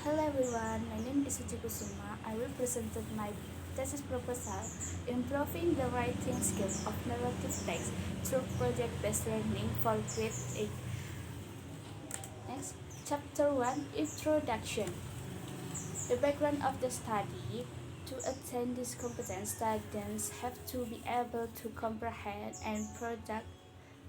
Hello everyone, my name is Suci Kusuma. I will present my thesis proposal, Improving the Writing Skills of Narrative Text through Project-Based Learning for Grade 8. Next, Chapter 1, Introduction. The background of the study. To attain this competence, students have to be able to comprehend and produce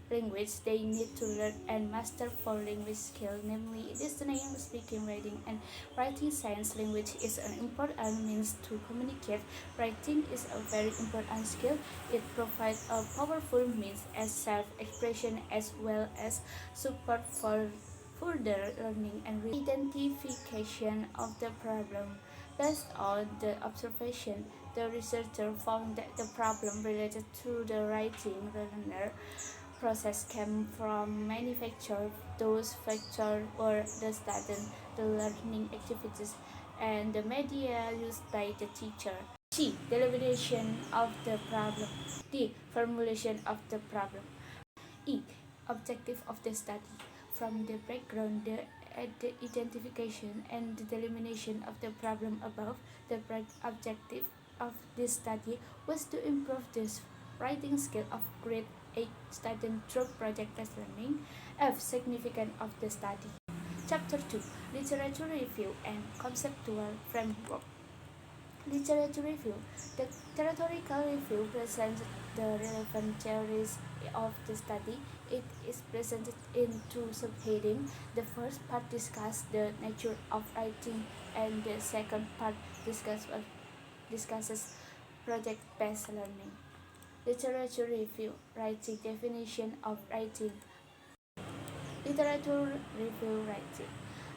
language they need to learn and master for language skill, namely listening, speaking, reading, and writing. Science language is an important means to communicate. Writing is a very important skill. It provides a powerful means as self-expression as well as support for further learning and identification of the problem. Based on the observation, the researcher found that the problem related to the writing learner process came from many factors. Those factors were the student, the learning activities, and the media used by the teacher. C. Delineation of the problem. D. Formulation of the problem. E. Objective of the study. From the background, the identification and the delimitation of the problem above, the objective of this study was to improve the writing skill of grade 8 students through project-based learning. F. Significance of the study. Chapter 2, Literature Review and Conceptual Framework. Literature Review. The theoretical review presents the relevant theories of the study. It is presented in two subheadings. The first part discusses the nature of writing, and the second part discusses project-based learning. Literature Review. Writing. Definition of writing. Literature Review. Writing.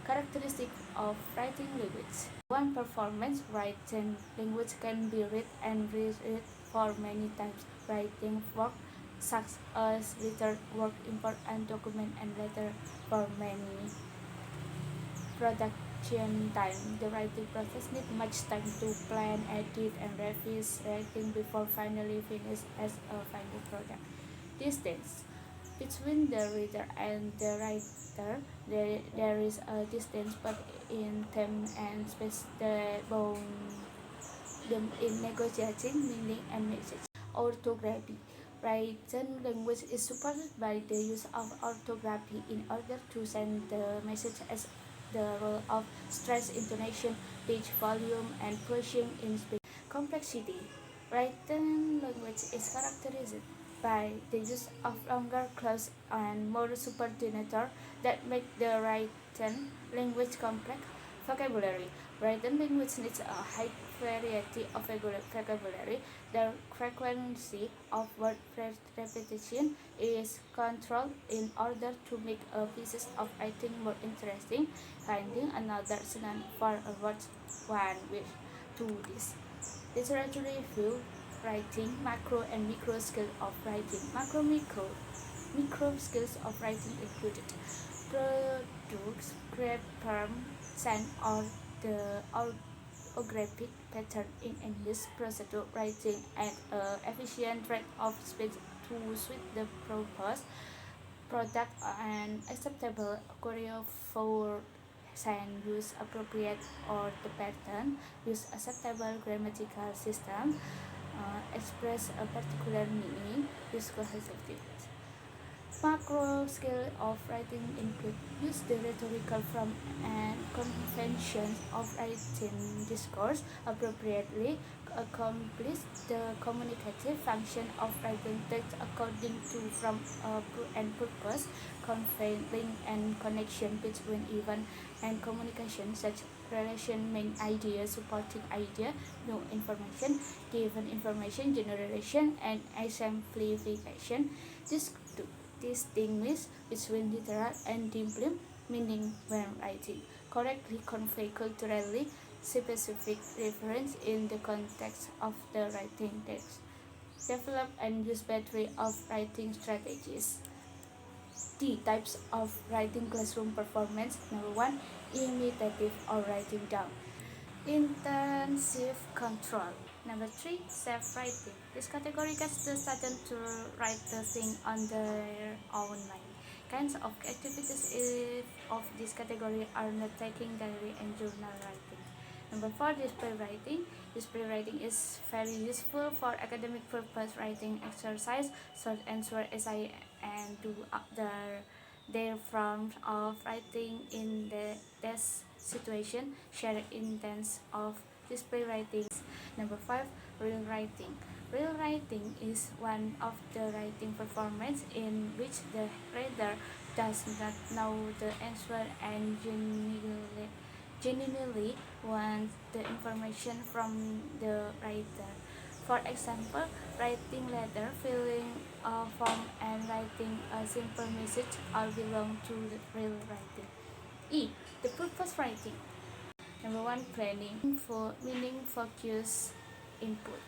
Characteristics of writing language. 1. Performance. Writing language can be read and reread for many times. Writing work such as letter work, import and document, and letter for many. Production time. The writing process needs much time to plan, edit, and revise writing before finally finished as a final product. Distance. Between the reader and the writer, there is a distance, but in time and space that bound them in negotiating meaning and message. Orthography. Written language is supported by the use of orthography in order to send the message as the role of stress, intonation, pitch, volume, and pushing in speech. Complexity. Written language is characterized by the use of longer clauses and more subordinator that make the written language complex. Vocabulary. Written language needs a high variety of vocabulary. The frequency of word repetition is controlled in order to make a piece of writing more interesting. Finding another synonym for a word one with to this. Literature review. Writing. Macro and micro skills of writing. Micro skills of writing included produce, grammar, sense, or the orthographic pattern in English, procedure writing, and efficient rate of speech to suit the purpose, product, and acceptable choreography for sign, use appropriate or the pattern, use acceptable grammatical system, express a particular meaning, use cohesive. Macro skill of writing include use the rhetorical form and conventions of writing discourse appropriately, accomplish the communicative function of writing text according to form and purpose, convey link and connection between event and communication, such relation, main idea, supporting idea, new information, given information, generation, and exemplification. This distinguish between literal and dimple meaning when writing. Correctly convey culturally specific reference in the context of the writing text. Develop and use battery of writing strategies. D. Types of writing classroom performance. Number 1. Imitative or writing down. Intensive control. Number 3. Self-writing. This category gets the student to write the thing on their own mind. kinds of activities of this category are note-taking, diary, and journal writing. Number 4, display writing. Display writing is very useful for academic purpose, writing exercise, short answer, essay, and do their forms of writing in the desk situation. Share intents of display writing. Number 5, real writing. Real writing is one of the writing performance in which the reader does not know the answer and genuinely wants the information from the writer. For example, writing letter, filling a form, and writing a simple message all belong to the real writing. E. The purpose writing. Number 1, planning for meaning focus input.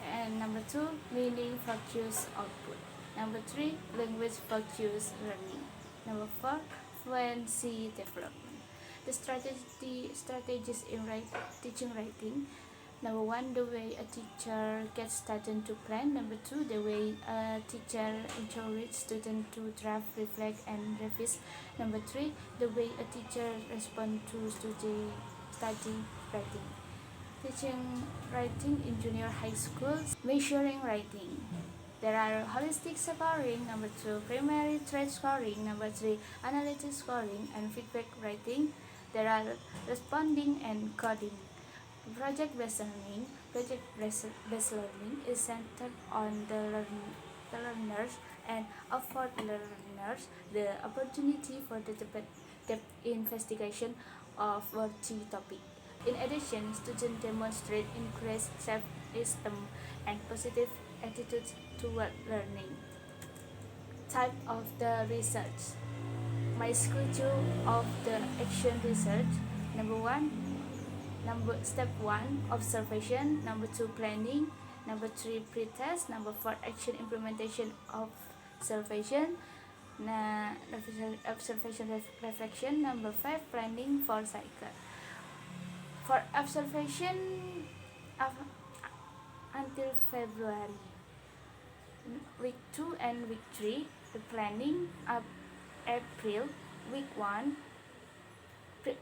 And number 2, meaning focus output. Number 3, language focus learning. Number 4, fluency development. The strategies in teaching writing. Number 1, the way a teacher gets students to plan. Number 2, the way a teacher encourages students to draft, reflect, and revise. Number 3, the way a teacher responds to study writing. Teaching writing in junior high school. Measuring writing. There are holistic scoring. Number 2, primary trait scoring. Number 3, analytic scoring and feedback writing. There are responding and coding. Project-based learning. Project-based learning is centered on the learners and afford learners the opportunity for the depth investigation of worthy topic. In addition, students demonstrate increased self-esteem and positive attitudes toward learning. Type of the research. My schedule of the action research. Step 1, observation. Number 2, planning. Number 3, pretest. Number 4, action implementation of observation. Observation reflection. Number 5, planning for cycle. For observation until February, week 2 and week 3, the planning up April, week 1,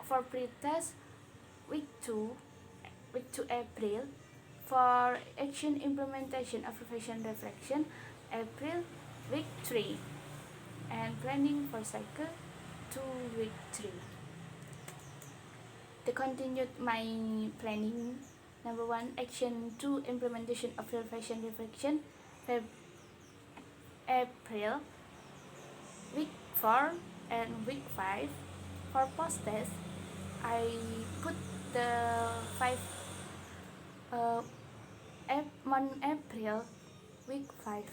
for pretest, week 2 April, for action implementation observation reflection, April, week 3, and planning for cycle 2, week 3. The continued my planning. Number 1, action 2, implementation observation reflection, April, week 4 and week 5. For post test, I put the 5 month April, week 5.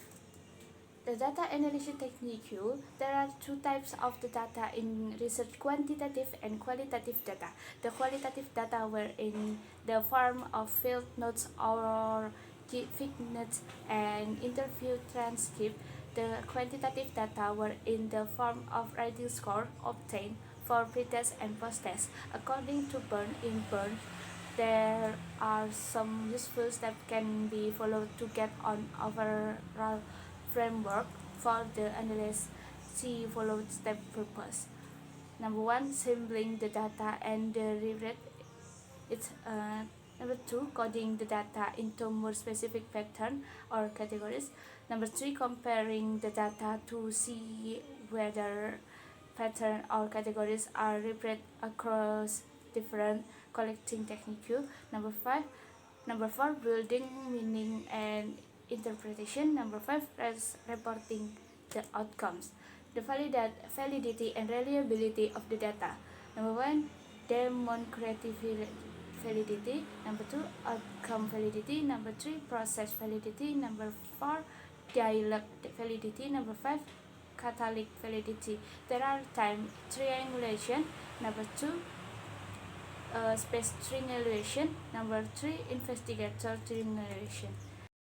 The data analysis technique. There are two types of the data in research: quantitative and qualitative data. The qualitative data were in the form of field notes or notes and interview transcript. The quantitative data were in the form of writing score obtained for pretest and post-test. According to Byrne, there are some useful steps can be followed to get an overall framework for the analysis. See followed step purpose. Number 1, sampling the data and the rewrite it. Number 2, coding the data into more specific pattern or categories. Number 3, comparing the data to see whether pattern or categories are repeated across different collecting techniques. Number 4, building meaning and interpretation. Number 5, reporting the outcomes. The validity and reliability of the data. Number 1, demonstrative validity. Number 2, outcome validity. Number 3, process validity. Number 4, dialogue validity. Number 5, catalytic validity. There are time triangulation. Number 2, space triangulation. Number 3, investigator triangulation.